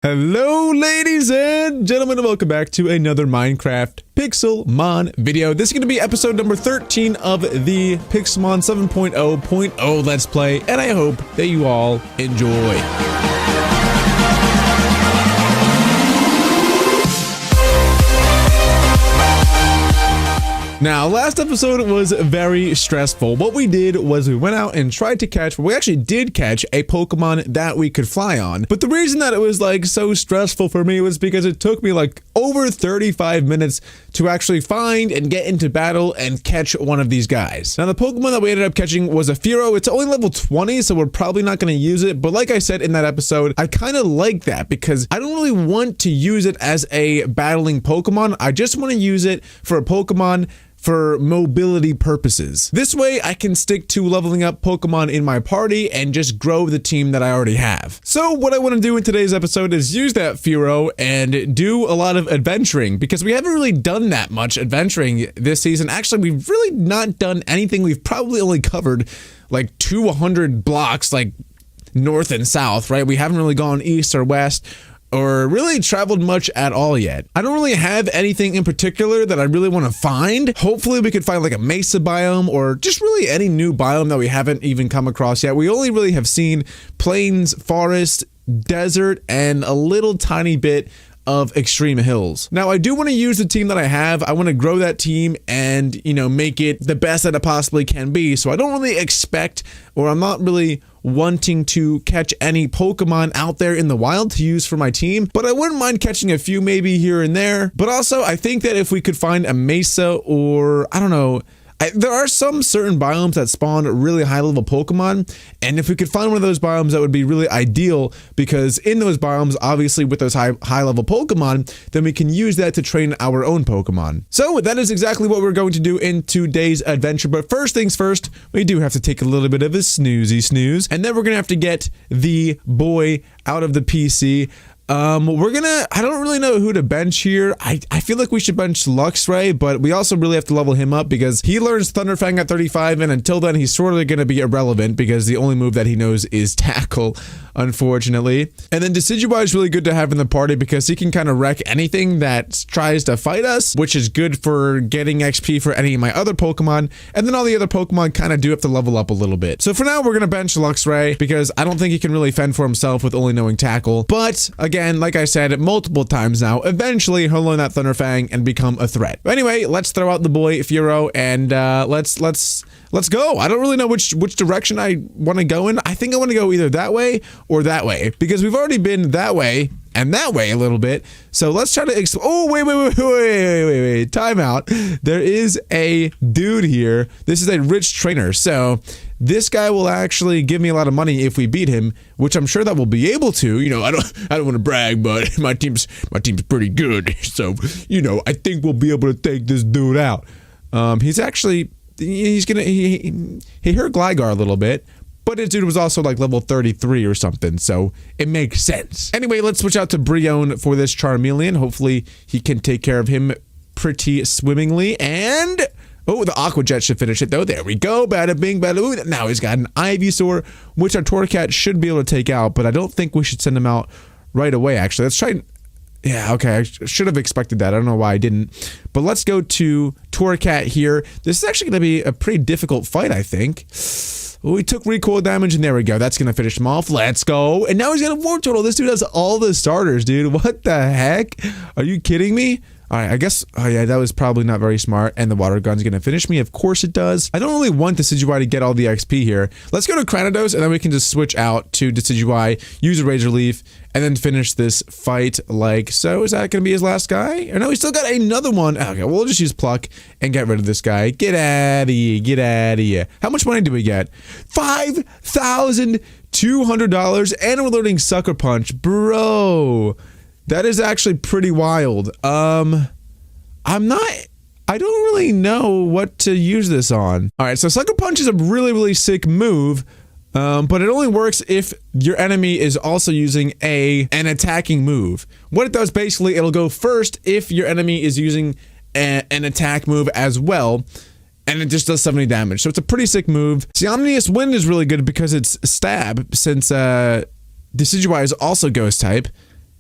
Hello ladies and gentlemen, and welcome back to another Minecraft Pixelmon video. This is going to be episode number 13 of the Pixelmon 7.0.0 Let's Play, and I hope that you all enjoy. Now, last episode was very stressful. What we did was we went out and tried to catch, we actually did catch a Pokemon that we could fly on. But the reason that it was like so stressful for me was because it took me like over 35 minutes to actually find and get into battle and catch one of these guys. Now, the Pokemon that we ended up catching was a Fearow. It's only level 20, so we're probably not going to use it. But like I said in that episode, I kind of like that because I don't really want to use it as a battling Pokemon. I just want to use it for a Pokemon for mobility purposes. This way I can stick to leveling up Pokemon in my party and just grow the team that I already have. So what I want to do in today's episode is use that Fearow and do a lot of adventuring, because we haven't really done that much adventuring this season. Actually, we've really not done anything. We've probably only covered like 200 blocks, like north and south, right? We haven't really gone east or west or really traveled much at all yet. I don't really have anything in particular that I really want to find. Hopefully we could find like a mesa biome or just really any new biome that we haven't even come across yet. We only really have seen plains, forest, desert, and a little tiny bit of extreme hills. Now, I do want to use the team that I have. I want to grow that team and, you know, make it the best that it possibly can be. So I don't really expect, or I'm not really wanting to catch any Pokemon out there in the wild to use for my team, but I wouldn't mind catching a few maybe here and there. But also, I think that if we could find a mesa or, I don't know, there are some certain biomes that spawn really high level Pokemon, and if we could find one of those biomes, that would be really ideal, because in those biomes, obviously with those high level Pokemon, then we can use that to train our own Pokemon. So that is exactly what we're going to do in today's adventure. But first things first, we do have to take a little bit of a snooze, and then we're gonna have to get the boy out of the PC. I don't really know who to bench here. I feel like we should bench Luxray, but we also really have to level him up because he learns Thunderfang at 35, and until then he's sort of going to be irrelevant because the only move that he knows is Tackle, unfortunately. And then Decidueye is really good to have in the party because he can kind of wreck anything that tries to fight us, which is good for getting XP for any of my other Pokemon. And then all the other Pokemon kind of do have to level up a little bit. So for now, we're going to bench Luxray because I don't think he can really fend for himself with only knowing Tackle. But again, like I said multiple times now, eventually he'll learn that Thunderfang and become a threat. But anyway, let's throw out the boy Fearow and let's go. I don't really know which direction I want to go in. I think I want to go either that way or that way, because we've already been that way and that way a little bit. So let's try to oh, wait. Time out. There is a dude here. This is a rich trainer. So this guy will actually give me a lot of money if we beat him, which I'm sure that we'll be able to. You know, I don't want to brag, but my team's pretty good. So, you know, I think we'll be able to take this dude out. He hurt Gligar a little bit, but his dude was also like level 33 or something, so it makes sense. Anyway, let's switch out to Brionne for this Charmeleon. Hopefully he can take care of him pretty swimmingly. And oh, the Aqua Jet should finish it though. There we go. Bada bing, bada ooh. Now he's got an Ivysaur, which our Torracat should be able to take out, but I don't think we should send him out right away, actually. Let's try. Yeah, okay, I should have expected that. I don't know why I didn't. But let's go to Torracat here. This is actually going to be a pretty difficult fight, I think. Oh, he took recoil damage, and there we go. That's going to finish him off. Let's go. And now he's got a Warp Turtle. This dude has all the starters, dude. What the heck? Are you kidding me? All right, I guess, oh yeah, that was probably not very smart. And the water gun's going to finish me. Of course it does. I don't really want Decidueye to get all the XP here. Let's go to Cranidos, and then we can just switch out to Decidueye, use a Razor Leaf, and then finish this fight like so. Is that going to be his last guy? Or no, we still got another one. Okay, we'll just use Pluck and get rid of this guy. Get out of here. Get out of here. How much money do we get? $5,200, and we're learning Sucker Punch. Bro, that is actually pretty wild. I don't really know what to use this on. All right, so Sucker Punch is a really, really sick move, but it only works if your enemy is also using an attacking move. What it does, basically, it'll go first if your enemy is using an attack move as well, and it just does 70 damage. So it's a pretty sick move. See, Omnious Wind is really good because it's stab, since Decidueye is also ghost type.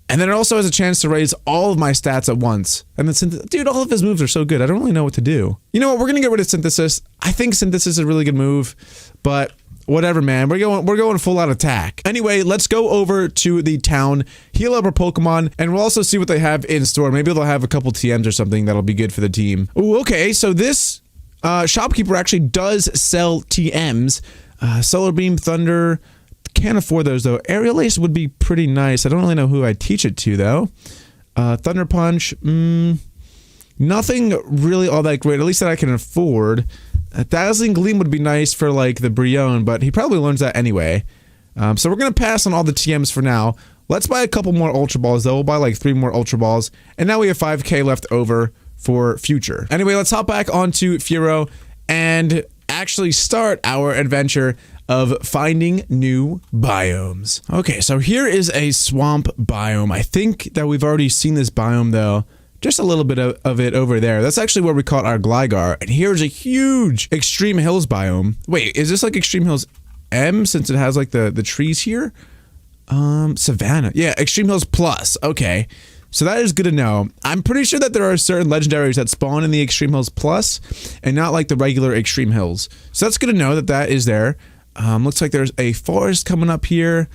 And then it also has a chance to raise all of my stats at once. And then, dude, all of his moves are so good. I don't really know what to do. You know what? We're going to get rid of Synthesis. I think Synthesis is a really good move, but whatever, man. We're going full out attack. Anyway, let's go over to the town, heal up our Pokemon, and we'll also see what they have in store. Maybe they'll have a couple TMs or something that'll be good for the team. Ooh, okay. So this shopkeeper actually does sell TMs. Solar Beam, Thunder. Can't afford those though. Aerial Ace would be pretty nice. I don't really know who I'd teach it to though. Thunder Punch. Nothing really all that great. At least that I can afford. A Dazzling Gleam would be nice for like the Brion, but he probably learns that anyway. So we're going to pass on all the TMs for now. Let's buy a couple more Ultra Balls though. We'll buy like 3 more Ultra Balls. And now we have 5k left over for future. Anyway, let's hop back onto Furo and actually start our adventure of finding new biomes. Okay, so here is a swamp biome. I think that we've already seen this biome though. Just a little bit of it over there. That's actually where we caught our Gligar. And here's a huge Extreme Hills biome. Wait, is this like Extreme Hills M since it has like the trees here? Savannah. Yeah, Extreme Hills Plus. Okay. So that is good to know. I'm pretty sure that there are certain legendaries that spawn in the Extreme Hills Plus and not like the regular Extreme Hills. So that's good to know that that is there. Looks like there's a forest coming up here.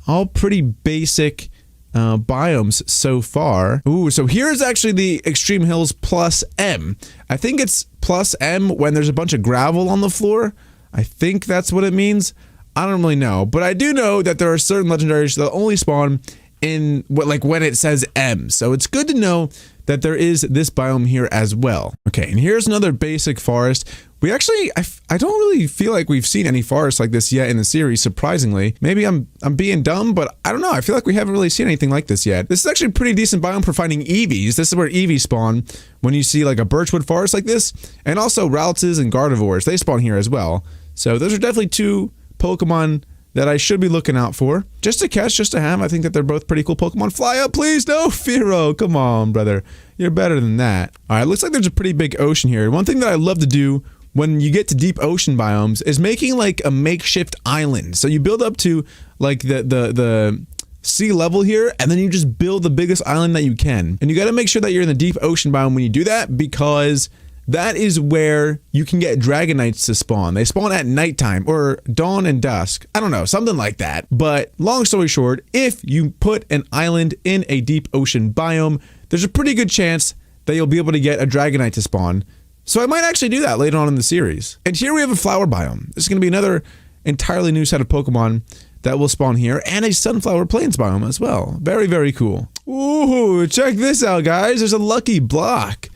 All pretty basic biomes so far. Ooh, so here's actually the Extreme Hills Plus M. I think it's Plus M when there's a bunch of gravel on the floor. I think that's what it means. I don't really know, but I do know that there are certain legendaries that only spawn in like when it says M. So it's good to know that there is this biome here as well. Okay, and here's another basic forest. We actually, I don't really feel like we've seen any forests like this yet in the series, surprisingly. Maybe I'm being dumb, but I don't know. I feel like we haven't really seen anything like this yet. This is actually a pretty decent biome for finding Eevees. This is where Eevees spawn when you see like a birchwood forest like this. And also Rowlets and Gardevoirs, they spawn here as well. So those are definitely 2 Pokemon that I should be looking out for. Just to catch, just to have. I think that they're both pretty cool Pokemon. Fly up, please. No, Furo. Come on, brother. You're better than that. All right, looks like there's a pretty big ocean here. One thing that I love to do when you get to deep ocean biomes is making like a makeshift island. So you build up to like the sea level here, and then you just build the biggest island that you can. And you got to make sure that you're in the deep ocean biome when you do that, because that is where you can get Dragonites to spawn. They spawn at nighttime or dawn and dusk. I don't know, something like that. But long story short, if you put an island in a deep ocean biome, there's a pretty good chance that you'll be able to get a Dragonite to spawn. So I might actually do that later on in the series. And here we have a flower biome. This is going to be another entirely new set of Pokemon that will spawn here, and a Sunflower Plains biome as well. Very, very cool. Ooh, check this out, guys. There's a lucky block.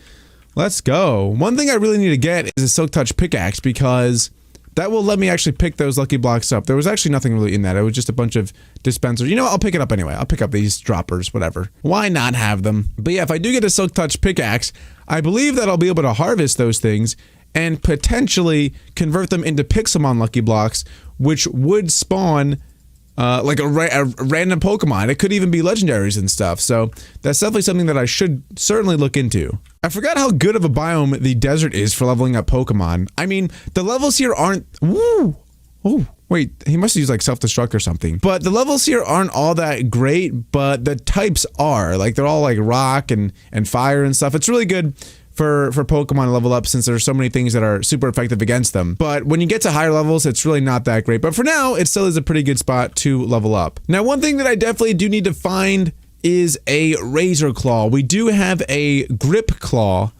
Let's go. One thing I really need to get is a Silk Touch pickaxe, because that will let me actually pick those lucky blocks up. There was actually nothing really in that. It was just a bunch of dispensers. You know what? I'll pick it up anyway. I'll pick up these droppers, whatever. Why not have them? But yeah, if I do get a Silk Touch pickaxe, I believe that I'll be able to harvest those things and potentially convert them into Pixelmon lucky blocks, which would spawn like a random Pokemon. It could even be legendaries and stuff. So that's definitely something that I should certainly look into. I forgot how good of a biome the desert is for leveling up Pokemon. I mean, the levels here aren't... Woo! Oh, wait, he must use like self-destruct or something. But the levels here aren't all that great, but the types are. Like, they're all like rock and fire and stuff. It's really good for Pokemon to level up, since there's so many things that are super effective against them. But when you get to higher levels, it's really not that great. But for now, it still is a pretty good spot to level up. Now, one thing that I definitely do need to find is a Razor Claw. We do have a Grip Claw,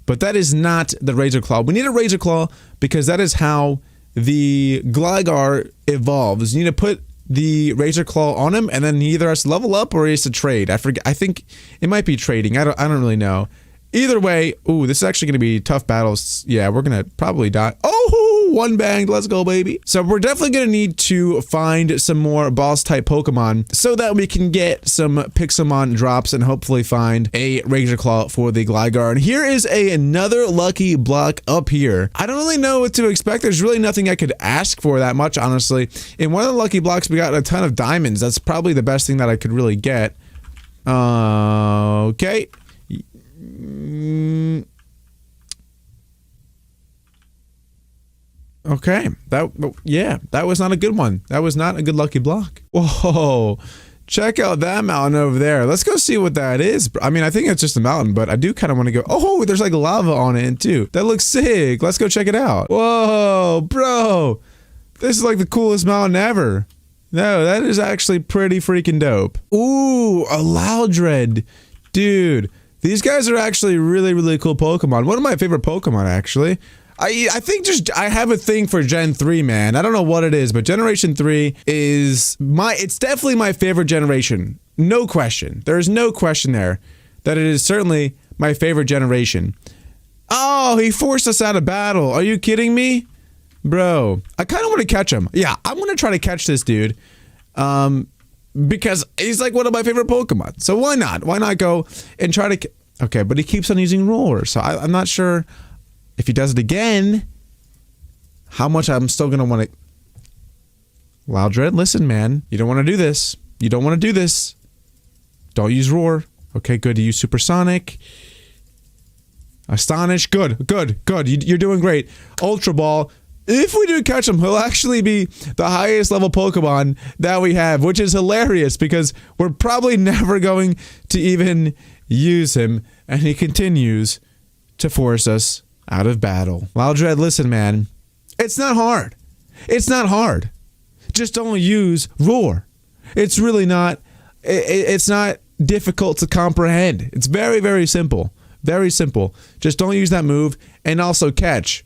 but that is not the Razor Claw. We need a Razor Claw because that is how the Gligar evolves. You need to put the Razor Claw on him, and then he either has to level up or he has to trade. I forget. I think it might be trading. I don't really know. Either way, ooh, this is actually going to be tough battles. Yeah, we're going to probably die. Oh, one banged. Let's go, baby. So we're definitely going to need to find some more boss type Pokemon so that we can get some Pixelmon drops and hopefully find a Razor Claw for the Gligar. And here is another lucky block up here. I don't really know what to expect. There's really nothing I could ask for that much, honestly. In one of the lucky blocks, we got a ton of diamonds. That's probably the best thing that I could really get. Okay. Okay, that was not a good one. That was not a good lucky block. Whoa, Check out that mountain over there. Let's go see what that is. I mean, I think it's just a mountain, but I do kind of want to go. Oh, there's like lava on it too. That looks sick. Let's go check it out. Whoa, bro. This is like the coolest mountain ever. No, that is actually pretty freaking dope. Ooh, a Loudred. Dude, these guys are actually really, really cool Pokemon. One of my favorite Pokemon, actually. I think just, I have a thing for Gen 3, man. I don't know what it is, but Generation 3 is it's definitely my favorite generation. No question. There is no question there that it is certainly my favorite generation. Oh, he forced us out of battle. Are you kidding me? Bro, I kind of want to catch him. Yeah, I'm going to try to catch this dude. Because he's like one of my favorite Pokemon. So why not? Why not go and try to... Okay, but he keeps on using Roar. So I'm not sure... If he does it again, how much I'm still going to want to... Loudred, listen, man. You don't want to do this. You don't want to do this. Don't use Roar. Okay, good. You use Supersonic. Astonish. Good, good, good. You're doing great. Ultra Ball. If we do catch him, he'll actually be the highest level Pokemon that we have, which is hilarious because we're probably never going to even use him. And he continues to force us out of battle. Loudred, listen, man. It's not hard. It's not hard. Just don't use Roar. It's really not. It's not difficult to comprehend. It's very, very simple. Very simple. Just don't use that move and also catch.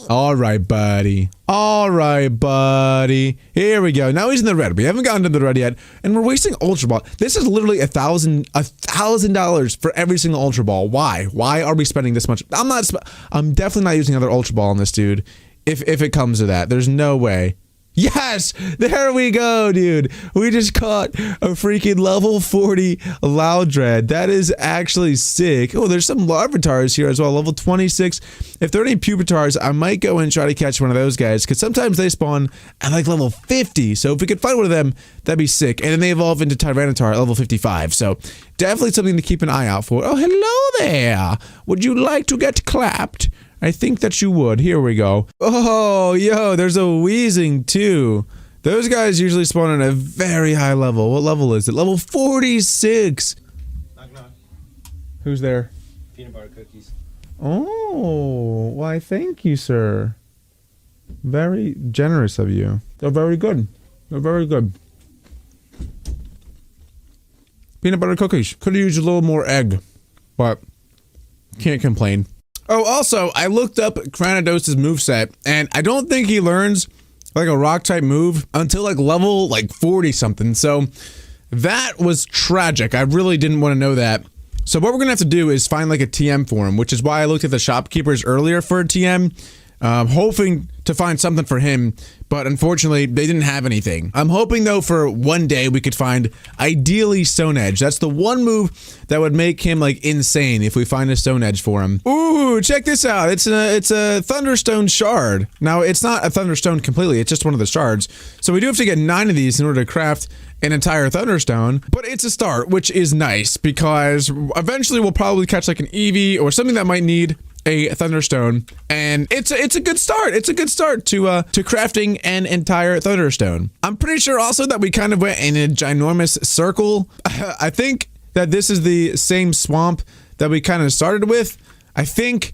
All right, buddy. All right, buddy. Here we go. Now he's in the red. We haven't gotten to the red yet, and we're wasting Ultra Ball. This is literally $1,000 for every single Ultra Ball. Why? Why are we spending this much? I'm definitely not using another Ultra Ball on this dude. If it comes to that, there's no way. Yes! There we go, dude. We just caught a freaking level 40 Loudred. That is actually sick. Oh, there's some Larvitars here as well. Level 26. If there are any Pupitar's, I might go and try to catch one of those guys because sometimes they spawn at like level 50. So if we could find one of them, that'd be sick. And then they evolve into Tyranitar at level 55. So definitely something to keep an eye out for. Oh, hello there. Would you like to get clapped? I think that you would. Here we go. Oh, yo, there's a Weezing too. Those guys usually spawn at a very high level. What level is it? Level 46. Knock, knock. Who's there? Peanut butter cookies. Oh, why thank you, sir. Very generous of you. They're very good. They're very good. Peanut butter cookies. Could have used a little more egg, but can't complain. Oh, also, I looked up Cranidos' moveset, and I don't think he learns like a rock-type move until like level 40 something. So that was tragic. I really didn't want to know that. So what we're gonna have to do is find like a TM for him, which is why I looked at the shopkeepers earlier for a TM, hoping to find something for him, but unfortunately they didn't have anything. I'm hoping though for one day we could find ideally Stone Edge. That's the one move that would make him like insane if we find a Stone Edge for him. Ooh, check this out. It's a Thunderstone shard. Now it's not a Thunderstone completely, it's just one of the shards. So we do have to get 9 of these in order to craft an entire Thunderstone, but it's a start, which is nice because eventually we'll probably catch like an Eevee or something that might need a Thunderstone, and it's a good start. It's a good start to crafting an entire Thunderstone. I'm pretty sure also that we kind of went in a ginormous circle. I think that this is the same swamp that we kind of started with. I think.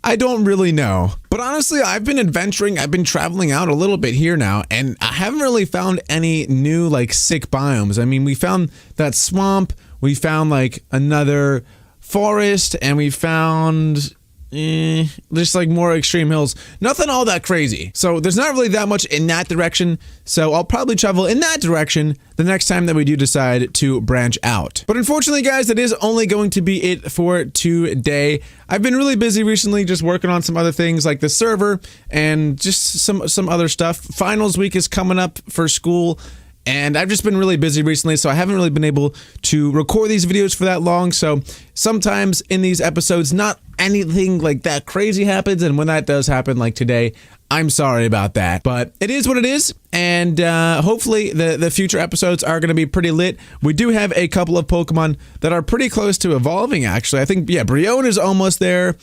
I don't really know. But honestly, I've been adventuring, I've been traveling out a little bit here now, and I haven't really found any new like sick biomes. I mean, we found that swamp, we found like another forest, and we found just like more extreme hills. Nothing all that crazy. So there's not really that much in that direction. So I'll probably travel in that direction the next time that we do decide to branch out. But unfortunately, guys, that is only going to be it for today. I've been really busy recently just working on some other things like the server and just some other stuff. Finals week is coming up for school, and I've just been really busy recently, so I haven't really been able to record these videos for that long. So sometimes in these episodes, not anything like that crazy happens, and when that does happen, like today, I'm sorry about that. But it is what it is, and hopefully the future episodes are going to be pretty lit. We do have a couple of Pokemon that are pretty close to evolving, actually. I think, yeah, Brion is almost there.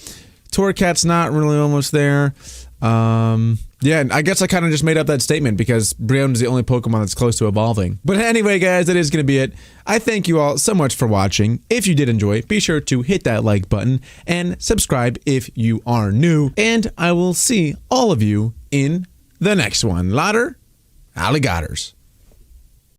Torcat's not really almost there. Yeah, and I guess I kind of just made up that statement because Brionne's the only Pokemon that's close to evolving. But anyway, guys, that is going to be it. I thank you all so much for watching. If you did enjoy, be sure to hit that like button and subscribe if you are new. And I will see all of you in the next one. Later, alligators.